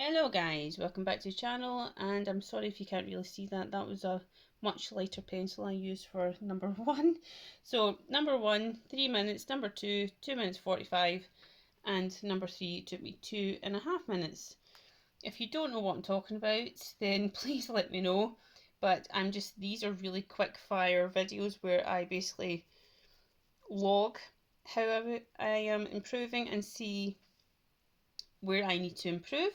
Hello guys, welcome back to the channel, and I'm sorry if you can't really see that. That was a much lighter pencil I used for number 1. So number 1, 3 minutes, number 2, 2 minutes 45, and number 3 took me 2.5 minutes. If you don't know what I'm talking about, then please let me know. But these are really quick fire videos where I basically log how I am improving and see where I need to improve.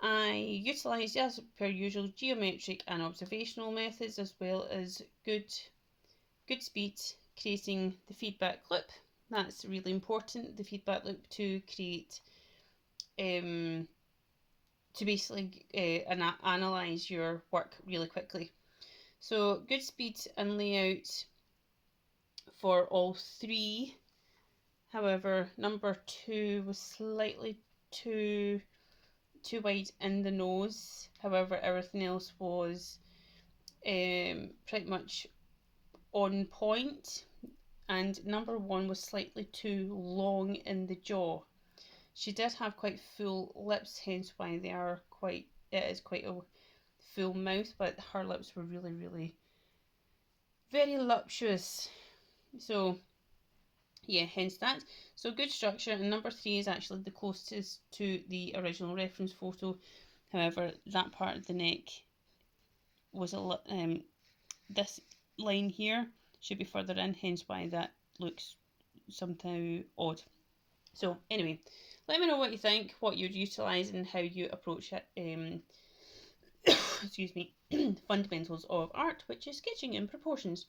I utilised, as per usual, geometric and observational methods, as well as good speed, creating the feedback loop. That's really important, the feedback loop, to create, to basically analyse your work really quickly. So good speed and layout for all 3. However, number 2 was slightly too wide in the nose. However, everything else was pretty much on point, and number 1 was slightly too long in the jaw. She did have quite full lips, hence why it is quite a full mouth, but her lips were really very voluptuous. So yeah, hence that. So good structure, and number 3 is actually the closest to the original reference photo. However, that part of the neck was this line here should be further in, hence why that looks somehow odd. So anyway, let me know what you think, what you're utilising, how you approach it, excuse me, fundamentals of art, which is sketching in proportions.